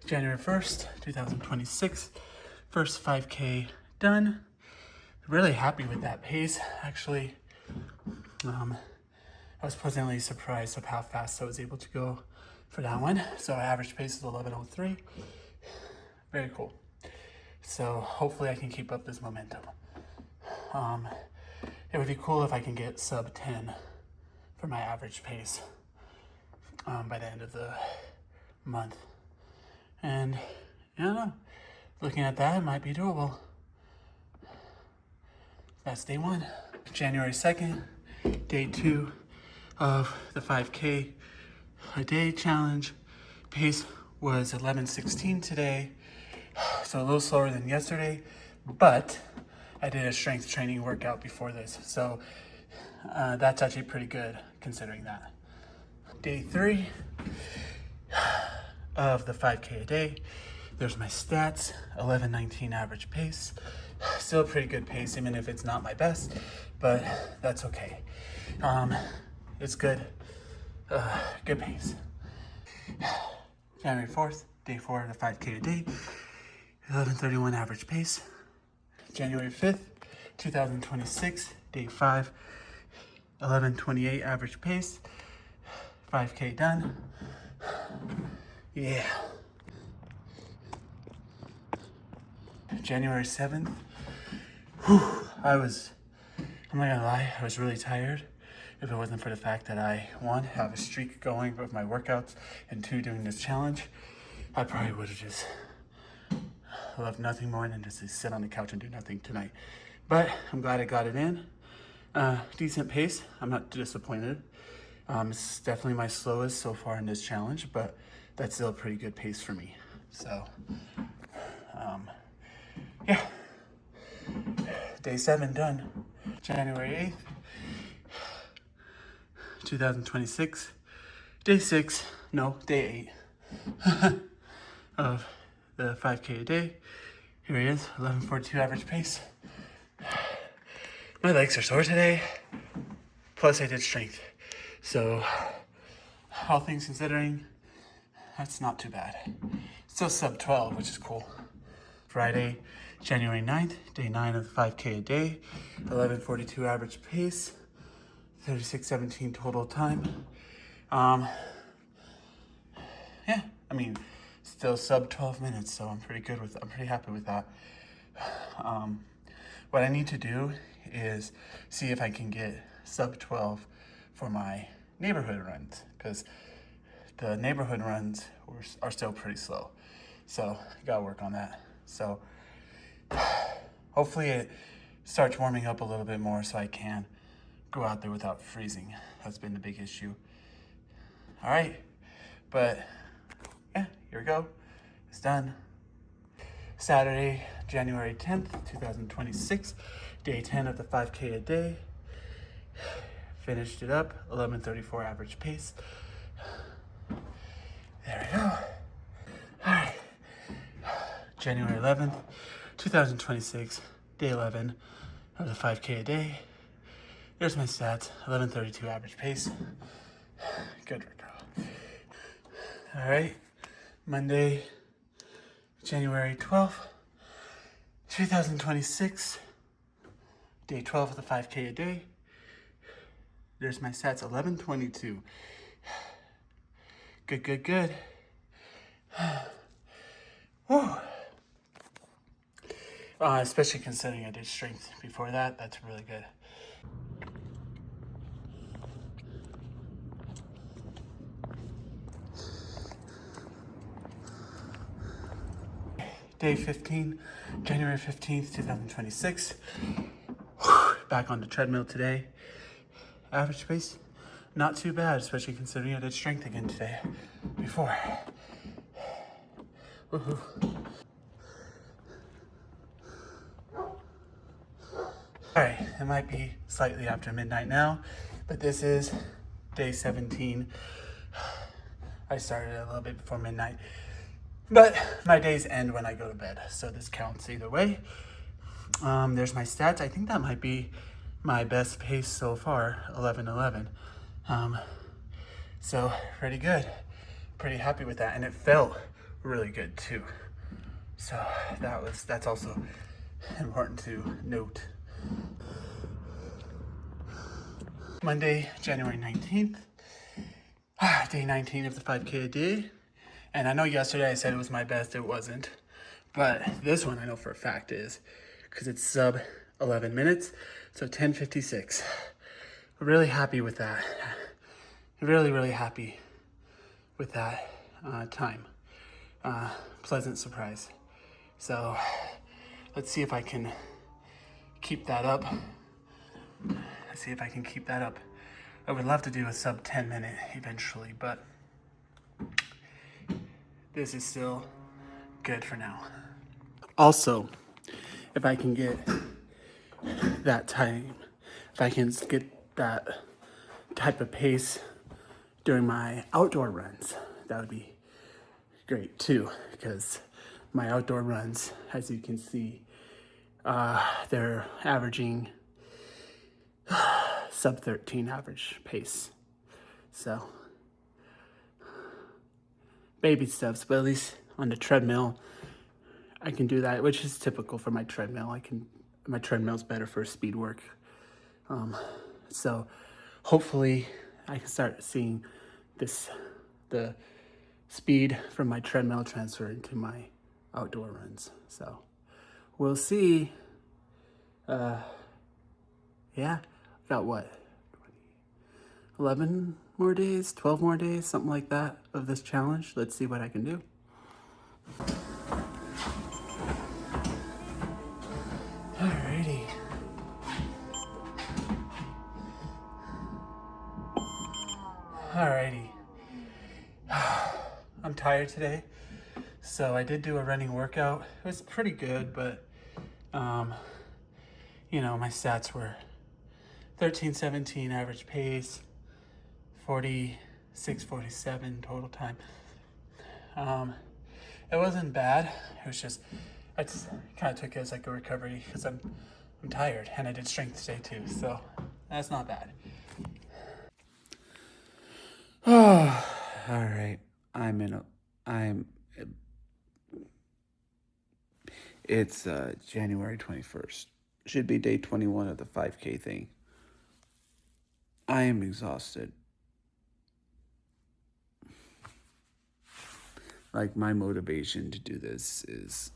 January 1st, 2026. First 5K done. Really happy with that pace, actually. I was pleasantly surprised of how fast I was able to go for that one. So average pace is 11:03. Very cool. So hopefully I can keep up this momentum. It would be cool if I can get sub 10 for my average pace by the end of the month. And I don't know, looking at that, it might be doable. That's day one. January 2nd, day 2 of the 5K a day challenge. Pace was 11:16 today, so a little slower than yesterday, but I did a strength training workout before this, so that's actually pretty good considering that. Day 3 of the 5K a day. There's my stats, 11:19 average pace. Still a pretty good pace, even if it's not my best, but that's okay. It's good, good pace. January 4th, day 4 of the 5K a day, 11:31 average pace. January 5th, 2026, day 5, 11:28 average pace, 5K done. Yeah. January 7th, I'm not gonna lie, I was really tired. If it wasn't for the fact that I, 1, have a streak going with my workouts, and 2, doing this challenge, I probably would have just loved nothing more than just to sit on the couch and do nothing tonight. But I'm glad I got it in. Decent pace, I'm not disappointed. It's definitely my slowest so far in this challenge, but that's still a pretty good pace for me. So, yeah. Day 7 done. January 8th, 2026. Day 6, no, day 8 of the 5K a day. Here he is, 11:42 average pace. My legs are sore today, plus I did strength. So, all things considering, that's not too bad. Still sub 12, which is cool. Friday, January 9th, day 9 of the 5K a day, 11:42 average pace, 36:17 total time. Yeah, I mean, still sub 12 minutes, so I'm pretty happy with that. What I need to do is see if I can get sub 12 for my neighborhood runs, because the neighborhood runs are still pretty slow. So I gotta work on that. So hopefully it starts warming up a little bit more so I can go out there without freezing. That's been the big issue. All right, but yeah, here we go. It's done. Saturday, January 10th, 2026, day 10 of the 5K a day. Finished it up, 11:34 average pace. There we go. All right. January 11th, 2026, day 11 of the 5K a day. There's my stats, 11:32 average pace. Good workout. All right, Monday, January 12th, 2026, day 12 of the 5K a day. There's my stats, 11:22. Good, good, good. Whew. Especially considering I did strength before that, that's really good. Day 15, January 15th, 2026. Back on the treadmill today. Average pace, not too bad, especially considering I did strength again today before. Woohoo. All right, it might be slightly after midnight now, but this is day 17. I started a little bit before midnight, but my days end when I go to bed, so this counts either way. There's my stats. I think that might be my best pace so far, 11:11. So pretty good. Pretty happy with that, and it felt really good too. So that's also important to note. Monday, January 19th, day 19 of the 5K a day. And I know yesterday I said it was my best, it wasn't. But this one I know for a fact is, because it's sub 11 minutes, so 10:56. Really happy with that. Really, really happy with that time. Pleasant surprise. So let's see if I can keep that up. I would love to do a sub 10 minute eventually, but this is still good for now. Also, if I can get that time, if I can get that type of pace during my outdoor runs, that would be great too, because my outdoor runs, as you can see, they're averaging sub 13 average pace. So baby steps, but at least on the treadmill I can do that, which is typical for my treadmill. My treadmill's better for speed work. So hopefully I can start seeing the speed from my treadmill transfer into my outdoor runs. So we'll see. Yeah, got what? 11 more days, 12 more days, something like that of this challenge. Let's see what I can do. Alrighty. Alrighty. I'm tired today, so I did do a running workout. It was pretty good, but you know, my stats were 13:17 average pace, 46:47 total time. It wasn't bad. It was just, I just kind of took it as like a recovery because I'm tired, and I did strength today too, so that's not bad. Oh, all right. It's January 21st. Should be day 21 of the 5K thing. I am exhausted. Like, my motivation to do this is,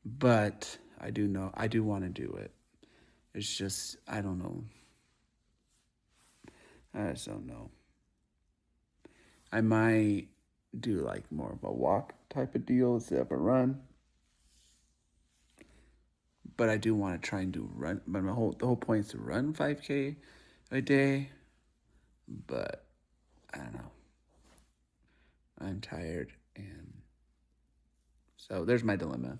but I do want to do it. It's just, I don't know. I just don't know. I might do like more of a walk type of deal instead of a run. But I do want to try and do run. But the whole point is to run 5K a day. But I don't know. I'm tired, and so there's my dilemma.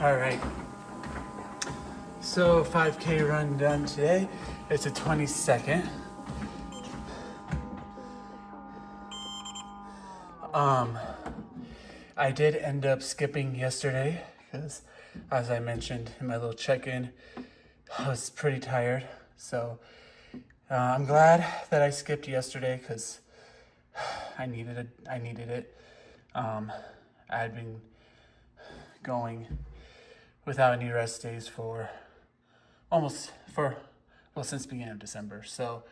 All right. So 5K run done today. It's a 22nd. I did end up skipping yesterday because, as I mentioned in my little check-in, I was pretty tired. So I'm glad that I skipped yesterday because I needed it. I had been going without any rest days since the beginning of December. So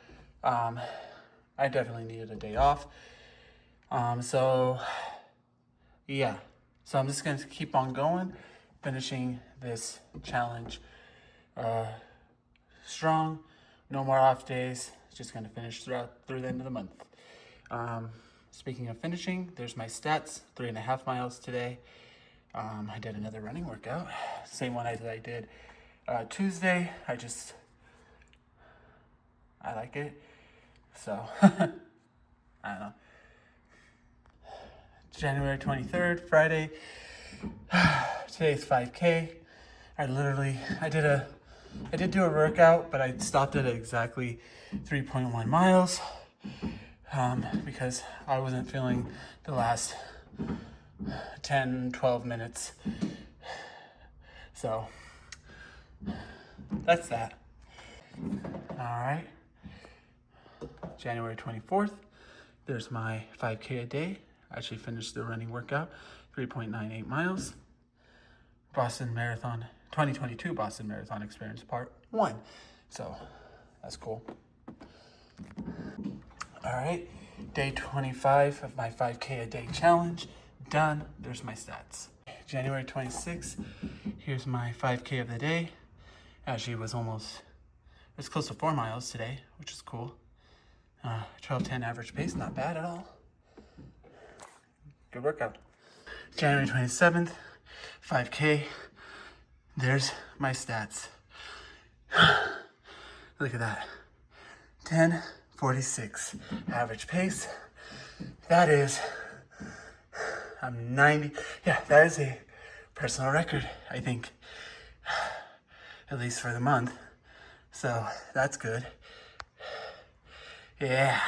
I definitely needed a day off. So I'm just going to keep on going, finishing this challenge strong. No more off days. Just going to finish through the end of the month. Speaking of finishing, there's my stats. 3.5 miles today. I did another running workout. Same one I did Tuesday. I like it. So, I don't know. January 23rd, Friday. Today's 5K. I did do a workout, but I stopped it at exactly 3.1 miles because I wasn't feeling the last 10, 12 minutes. So that's that. All right. January 24th, there's my 5K a day. I actually finished the running workout, 3.98 miles. Boston Marathon, 2022 Boston Marathon Experience Part 1. So that's cool. All right, day 25 of my 5K a day challenge, done. There's my stats. January 26th, here's my 5K of the day. Actually, it was close to 4 miles today, which is cool. 12:10 average pace, not bad at all. Good workout. January 27th, 5K. There's my stats. Look at that. 10:46 average pace. That is, I'm 90. Yeah, that is a personal record, I think. At least for the month. So that's good. Yeah.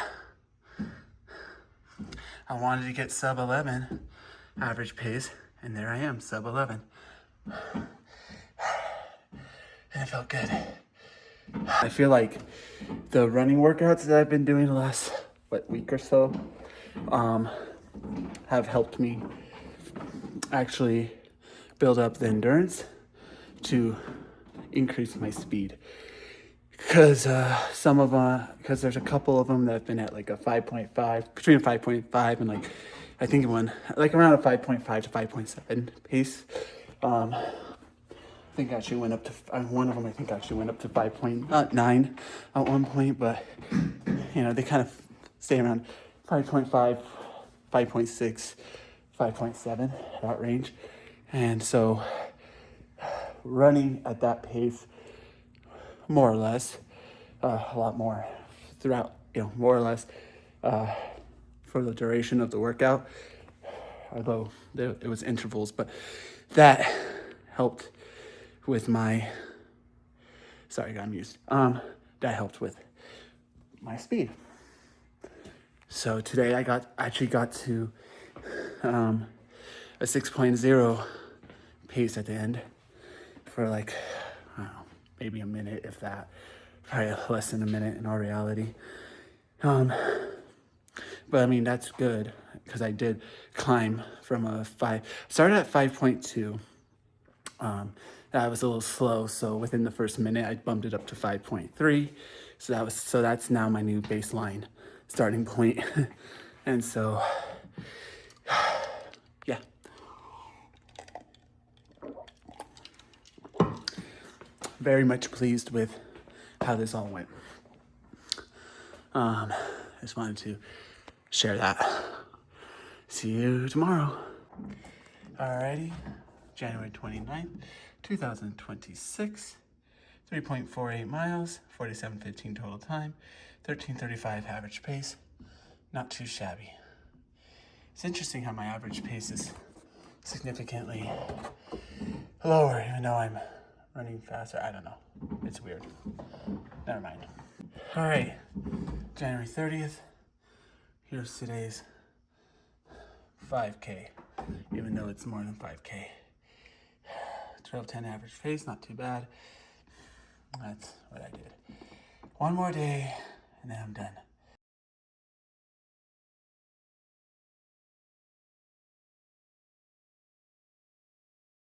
I wanted to get sub 11 average pace, and there I am, sub 11. And it felt good. I feel like the running workouts that I've been doing the last, week or so, have helped me actually build up the endurance to increase my speed. Because because there's a couple of them that have been at like a 5.5, between a 5.5 and I think around a 5.5 to 5.7 pace. I think actually went up to, one of them I think actually went up to 5.9 at one point, but they kind of stay around 5.5, 5.6, 5.7, that range. And so running at that pace, more or less, a lot more throughout, more or less, for the duration of the workout, although it was intervals, but that helped with my, sorry, I got amused. That helped with my speed. So today I actually got to a 6.0 pace at the end for I don't know, maybe a minute, if that, probably less than a minute in all reality. But I mean, that's good because I did climb from started at 5.2. That was a little slow, so within the first minute, I bumped it up to 5.3. So that's now my new baseline starting point. And so, yeah. Very much pleased with how this all went. Just wanted to share that. See you tomorrow. Alrighty, January 29th, 2026, 3.48 miles, 47:15 total time, 13:35 average pace, not too shabby. It's interesting how my average pace is significantly lower, even though I'm running faster. I don't know, it's weird. Never mind. Alright, January 30th, here's today's 5K, even though it's more than 5K. 12:10 average pace, not too bad. That's what I did. One more day, and then I'm done.